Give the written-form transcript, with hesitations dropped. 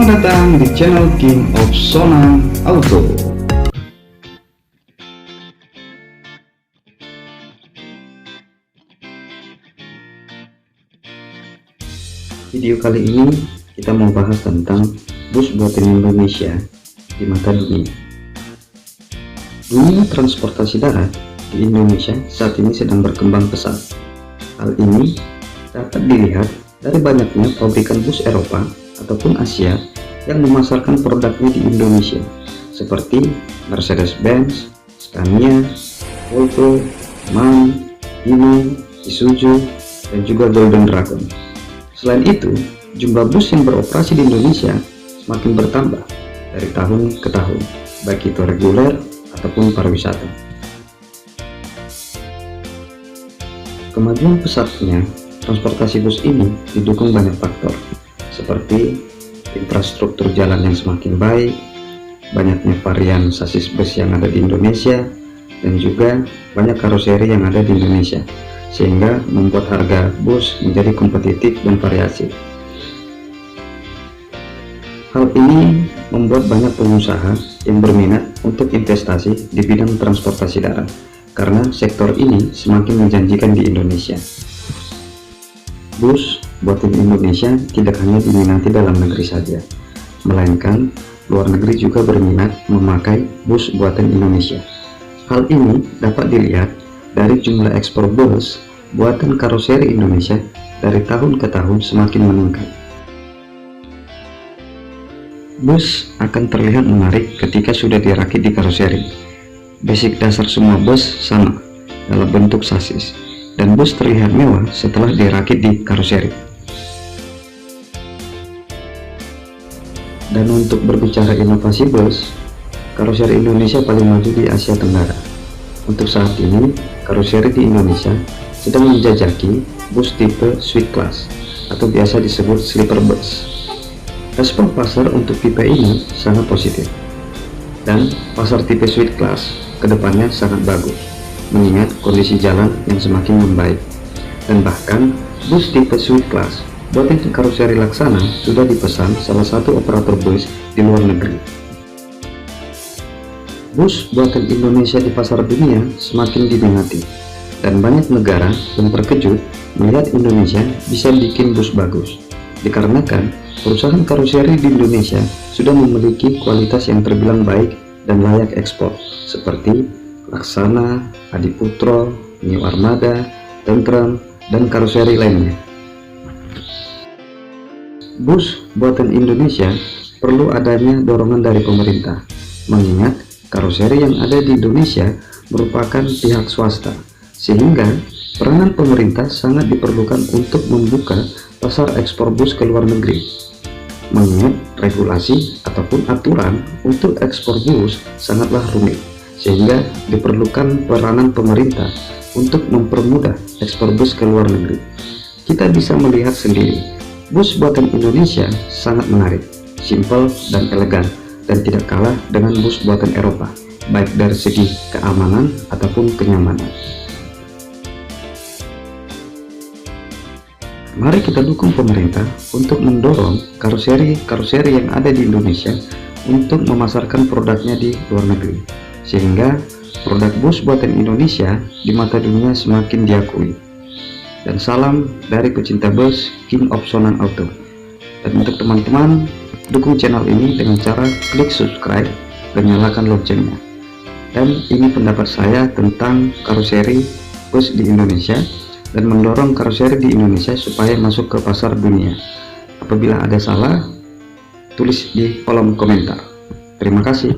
Selamat datang di channel King of Sonan Auto. Video kali ini kita mau bahas tentang bus buatan Indonesia di mata dunia. Dunia transportasi darat di Indonesia saat ini sedang berkembang pesat. Hal ini dapat dilihat dari banyaknya pabrikan bus Eropa ataupun Asia yang memasarkan produknya di Indonesia, seperti Mercedes-Benz, Scania, Volvo, MAN, Hino, Isuzu, dan juga Golden Dragon. Selain itu, jumlah bus yang beroperasi di Indonesia semakin bertambah dari tahun ke tahun, baik itu reguler ataupun pariwisata. Kemajuan pesatnya transportasi bus ini didukung banyak faktor, seperti infrastruktur jalan yang semakin baik, banyaknya varian sasis bus yang ada di Indonesia, dan juga banyak karoseri yang ada di Indonesia, sehingga membuat harga bus menjadi kompetitif dan variasi. Hal ini membuat banyak pengusaha yang berminat untuk investasi di bidang transportasi darat, karena sektor ini semakin menjanjikan di Indonesia. Bus buatan Indonesia tidak hanya diminati dalam negeri saja, melainkan luar negeri juga berminat memakai bus buatan Indonesia. Hal ini dapat dilihat dari jumlah ekspor bus buatan karoseri Indonesia dari tahun ke tahun semakin meningkat. Bus akan terlihat menarik ketika sudah dirakit di karoseri. Basic dasar semua bus sama dalam bentuk sasis, dan bus terlihat mewah setelah dirakit di karoseri. Dan untuk berbicara inovasi bus, karoseri Indonesia paling maju di Asia Tenggara. Untuk saat ini, karoseri di Indonesia sedang menjajaki bus tipe Suite Class atau biasa disebut sleeper bus. Respon pasar untuk tipe ini sangat positif, dan pasar tipe Suite Class kedepannya sangat bagus, mengingat kondisi jalan yang semakin membaik. Dan bahkan bus tipe Suite Class buatan karoseri Laksana sudah dipesan salah satu operator bus di luar negeri. Bus buatan Indonesia di pasar dunia semakin diminati, dan banyak negara yang terkejut melihat Indonesia bisa bikin bus bagus, dikarenakan perusahaan karoseri di Indonesia sudah memiliki kualitas yang terbilang baik dan layak ekspor, seperti Laksana, Adiputro, New Armada, Tentrem, dan karoseri lainnya. Bus buatan Indonesia perlu adanya dorongan dari pemerintah, mengingat karoseri yang ada di Indonesia merupakan pihak swasta, sehingga peranan pemerintah sangat diperlukan untuk membuka pasar ekspor bus ke luar negeri. Mengingat regulasi ataupun aturan untuk ekspor bus sangatlah rumit, sehingga diperlukan peranan pemerintah untuk mempermudah ekspor bus ke luar negeri. Kita bisa melihat sendiri, bus buatan Indonesia sangat menarik, simpel dan elegan, dan tidak kalah dengan bus buatan Eropa, baik dari segi keamanan ataupun kenyamanan. Mari kita dukung pemerintah untuk mendorong karoseri yang ada di Indonesia untuk memasarkan produknya di luar negeri, sehingga produk bus buatan Indonesia di mata dunia semakin diakui. Dan salam dari pecinta bus, King of Sonan Auto. Dan untuk teman-teman, dukung channel ini dengan cara klik subscribe dan nyalakan loncengnya. Dan ini pendapat saya tentang karoseri bus di Indonesia, dan mendorong karoseri di Indonesia supaya masuk ke pasar dunia. Apabila ada salah, tulis di kolom komentar. Terima kasih.